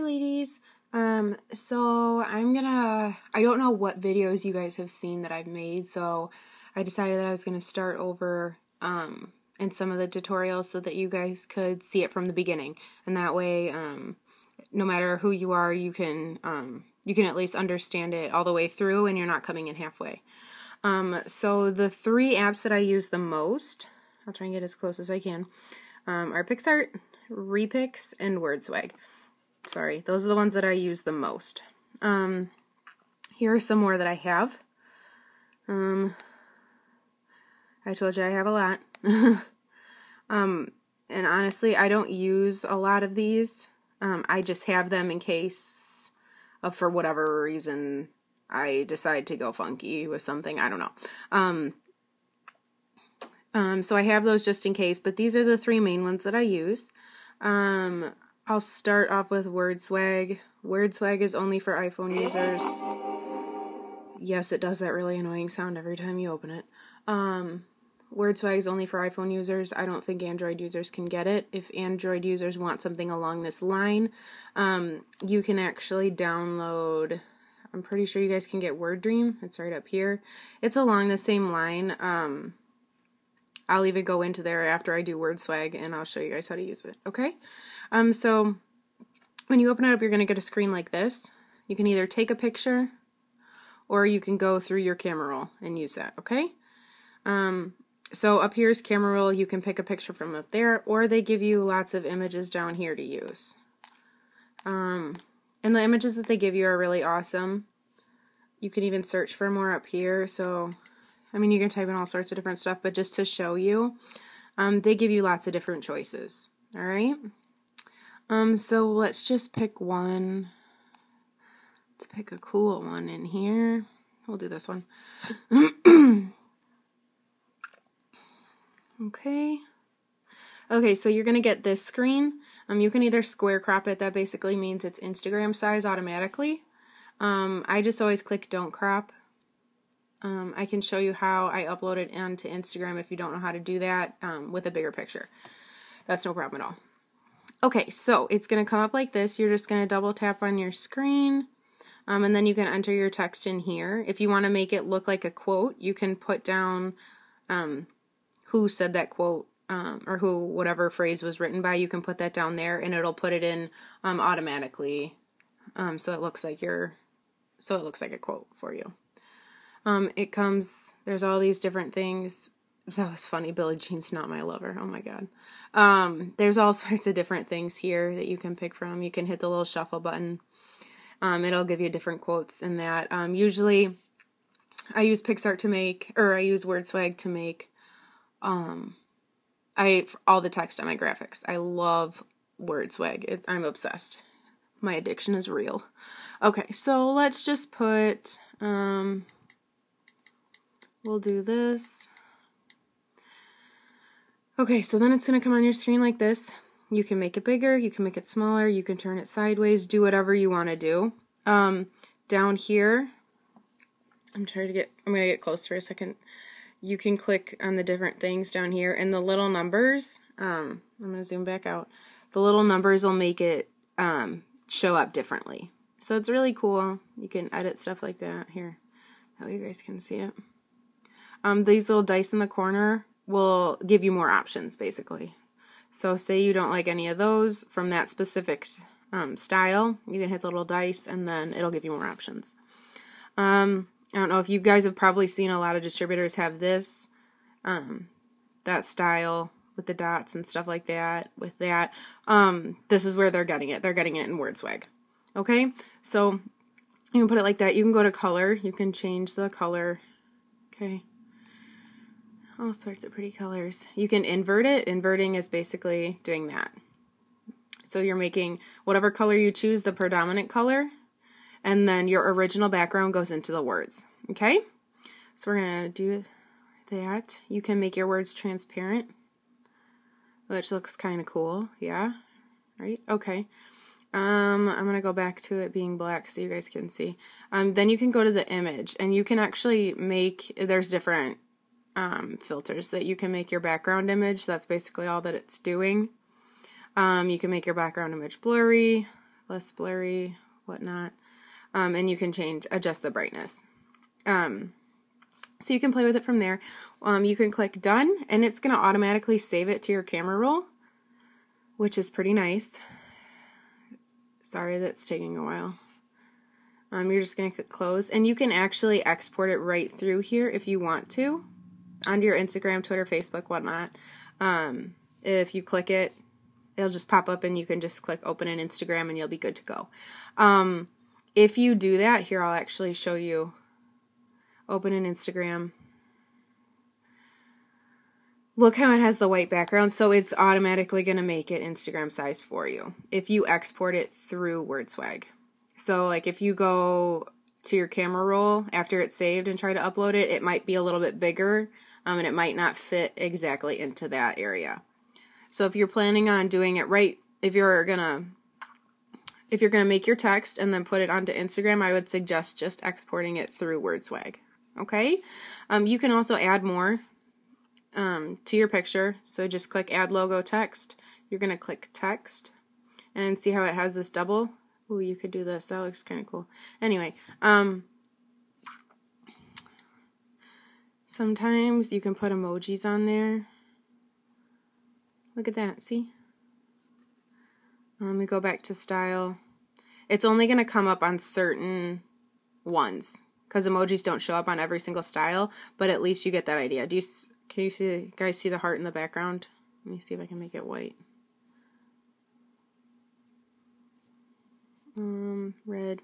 ladies. So I don't know what videos you guys have seen that I've made, so I decided that I was gonna start over in some of the tutorials so that you guys could see it from the beginning, and that way no matter who you are, you can at least understand it all the way through and you're not coming in halfway. So the three apps that I use the most, I'll try and get as close as I can, are PicsArt, Repix, and WordSwag. Sorry, those are the ones that I use the most. Here are some more that I have. I told you I have a lot. And honestly, I don't use a lot of these. I just have them in case of, for whatever reason, I decide to go funky with something. I don't know. So I have those just in case, but these are the three main ones that I use. I'll start off with WordSwag. WordSwag is only for iPhone users. Yes, it does that really annoying sound every time you open it. WordSwag is only for iPhone users. I don't think Android users can get it. If Android users want something along this line, you can actually download, I'm pretty sure you guys can get WordDream. It's right up here. It's along the same line. I'll even go into there after I do WordSwag and I'll show you guys how to use it, okay? So when you open it up, you're going to get a screen like this. You can either take a picture or you can go through your camera roll and use that, okay? So up here is camera roll. You can pick a picture from up there, or they give you lots of images down here to use. And the images that they give you are really awesome. You can even search for more up here. So, I mean, you can type in all sorts of different stuff, but just to show you, they give you lots of different choices. All right. So let's just pick one. Let's pick a cool one in here. We'll do this one. Okay. Okay, so you're going to get this screen. You can either square crop it. That basically means it's Instagram size automatically. I just always click don't crop. I can show you how I upload it onto Instagram if you don't know how to do that with a bigger picture. That's no problem at all. Okay, so it's going to come up like this. You're just going to double tap on your screen, and then you can enter your text in here. If you want to make it look like a quote, you can put down who said that quote, or who whatever phrase was written by. You can put that down there, and it'll put it in automatically, so it looks like a quote for you. It comes, there's all these different things. That was funny. Billie Jean's not my lover. Oh my God. There's all sorts of different things here that you can pick from. You can hit the little shuffle button. It'll give you different quotes in that. Usually I use PicsArt to make, or I use WordSwag to make, all the text on my graphics. I love WordSwag. I'm obsessed. My addiction is real. Okay, so let's just put, we'll do this. Okay, so then it's going to come on your screen like this. You can make it bigger, you can make it smaller, you can turn it sideways, do whatever you want to do. Down here, I'm going to get close for a second. You can click on the different things down here, and the little numbers, I'm going to zoom back out. The little numbers will make it show up differently. So it's really cool. You can edit stuff like that. Here, how you guys can see it. These little dice in the corner will give you more options, basically. So say you don't like any of those from that specific style, you can hit the little dice, and then it'll give you more options. I don't know if you guys have probably seen a lot of distributors have this, that style with the dots and stuff like that. With that, this is where they're getting it. They're getting it in WordSwag. Okay, so you can put it like that. You can go to color. You can change the color. Okay, all sorts of pretty colors. You can invert it. Inverting is basically doing that. So you're making whatever color you choose the predominant color, and then your original background goes into the words. Okay? So we're going to do that. You can make your words transparent, which looks kind of cool. Yeah? Right? Okay. I'm going to go back to it being black so you guys can see. Then you can go to the image, and you can actually make, there's different filters that you can make your background image. That's basically all that it's doing. You can make your background image blurry, less blurry, whatnot. And you can adjust the brightness. So you can play with it from there. You can click done, and it's going to automatically save it to your camera roll, which is pretty nice. Sorry that's taking a while. You're just going to click close, and you can actually export it right through here if you want to, onto your Instagram, Twitter, Facebook, whatnot. If you click it, it'll just pop up, and you can just click open in Instagram, and you'll be good to go. If you do that, here I'll actually show you. Open in Instagram. Look how it has the white background, so it's automatically going to make it Instagram size for you if you export it through WordSwag. So like if you go to your camera roll after it's saved and try to upload it, it might be a little bit bigger, and it might not fit exactly into that area. So if you're planning on doing it right, if you're gonna make your text and then put it onto Instagram, I would suggest just exporting it through WordSwag. Okay? You can also add more to your picture. So just click add logo text. You're going to click text and see how it has this double. Ooh, you could do this. That looks kind of cool. Anyway, sometimes you can put emojis on there. Look at that. See? We go back to style. It's only going to come up on certain ones because emojis don't show up on every single style, but at least you get that idea. Can you guys see the heart in the background? Let me see if I can make it white. Red.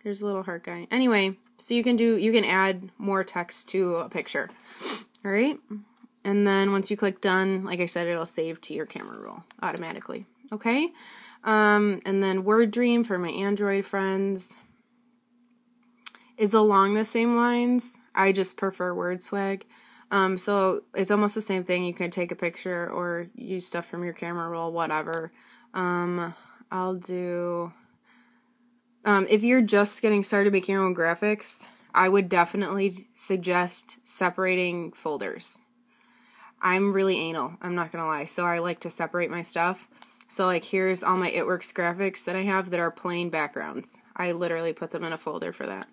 There's a little heart guy. Anyway, so you can add more text to a picture. All right? And then once you click done, like I said, it'll save to your camera roll automatically. Okay? And then WordDream for my Android friends is along the same lines. I just prefer WordSwag. So it's almost the same thing. You can take a picture or use stuff from your camera roll, whatever. I'll do... if you're just getting started making your own graphics, I would definitely suggest separating folders. I'm really anal, I'm not gonna lie, so I like to separate my stuff. So like here's all my It Works graphics that I have that are plain backgrounds. I literally put them in a folder for that.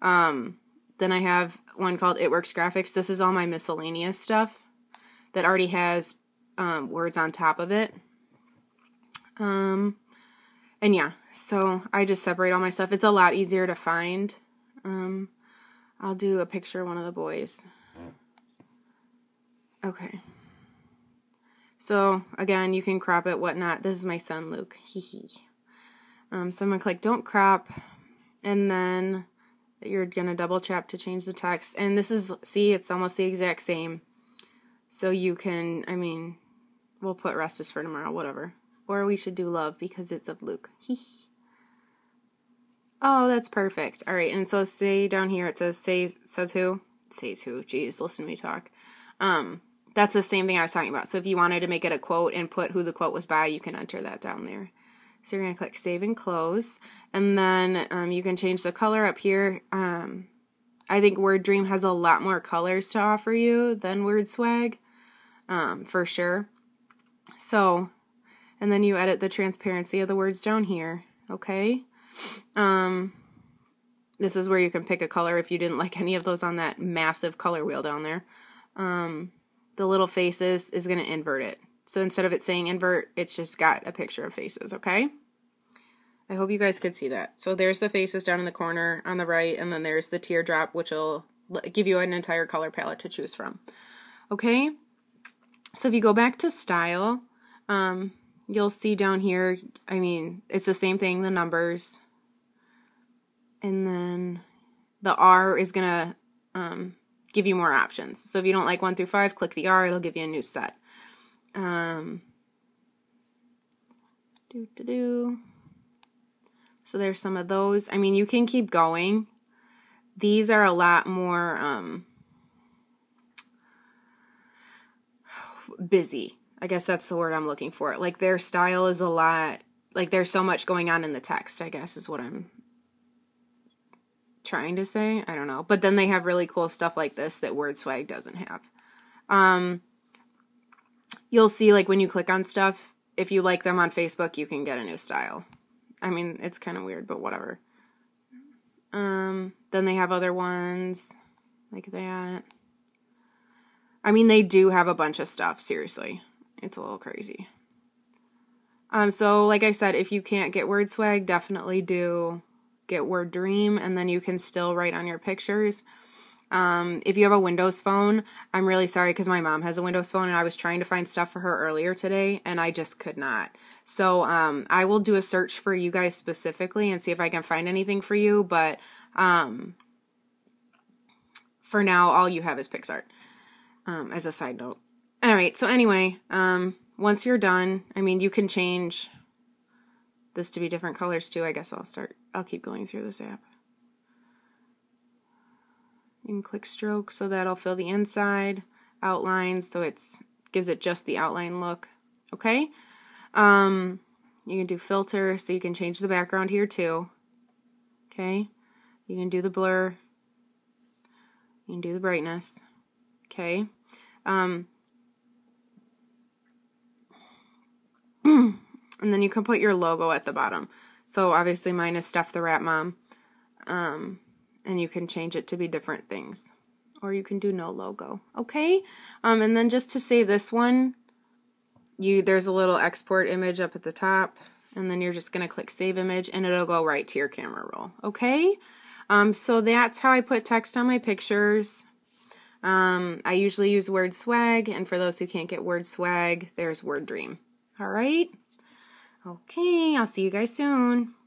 Then I have one called It Works Graphics. This is all my miscellaneous stuff that already has words on top of it. And yeah, so I just separate all my stuff. It's a lot easier to find. I'll do a picture of one of the boys. Okay. So again, you can crop it, whatnot. This is my son, Luke. Hee. So I'm gonna click don't crop, and then you're gonna double tap to change the text. And this is, see, it's almost the exact same. So you can, I mean, we'll put rest is for tomorrow, whatever. Or we should do love because it's of Luke. Hee. Oh, that's perfect. All right, and so say down here it says says who? Says who? Jeez, listen to me talk. That's the same thing I was talking about. So if you wanted to make it a quote and put who the quote was by, you can enter that down there. So you're going to click save and close. And then you can change the color up here. I think WordDream has a lot more colors to offer you than WordSwag, for sure. So, and then you edit the transparency of the words down here. Okay. This is where you can pick a color if you didn't like any of those on that massive color wheel down there. The little faces is going to invert it. So instead of it saying invert, it's just got a picture of faces, okay? I hope you guys could see that. So there's the faces down in the corner on the right, and then there's the teardrop, which will give you an entire color palette to choose from. Okay? So if you go back to style, you'll see down here, I mean, it's the same thing, the numbers. And then the R is going to give you more options. So if you don't like 1 through 5, click the R, it'll give you a new set. So there's some of those. I mean, you can keep going. These are a lot more busy. I guess that's the word I'm looking for. Like their style is a lot, like there's so much going on in the text, I guess is what I'm trying to say. I don't know. But then they have really cool stuff like this that WordSwag doesn't have. You'll see like when you click on stuff, if you like them on Facebook, you can get a new style. I mean, it's kind of weird, but whatever. Then they have other ones like that. I mean, they do have a bunch of stuff, seriously. It's a little crazy. So like I said, if you can't get WordSwag, definitely do get WordDream, and then you can still write on your pictures. If you have a Windows phone, I'm really sorry because my mom has a Windows phone and I was trying to find stuff for her earlier today and I just could not. So I will do a search for you guys specifically and see if I can find anything for you, but for now all you have is PixArt, as a side note. Alright, so anyway, once you're done, I mean, you can change this to be different colors too. I guess I'll keep going through this app. You can click stroke, so that'll fill the inside, outline, so it gives it just the outline look. Okay? You can do filter, so you can change the background here too. Okay? You can do the blur. You can do the brightness. Okay? And then you can put your logo at the bottom. So obviously mine is Steph the Rat Mom. And you can change it to be different things. Or you can do no logo. Okay? And then just to save this one, there's a little export image up at the top. And then you're just going to click save image and it'll go right to your camera roll. Okay? So that's how I put text on my pictures. I usually use WordSwag. And for those who can't get WordSwag, there's WordDream. Alright? Okay, I'll see you guys soon.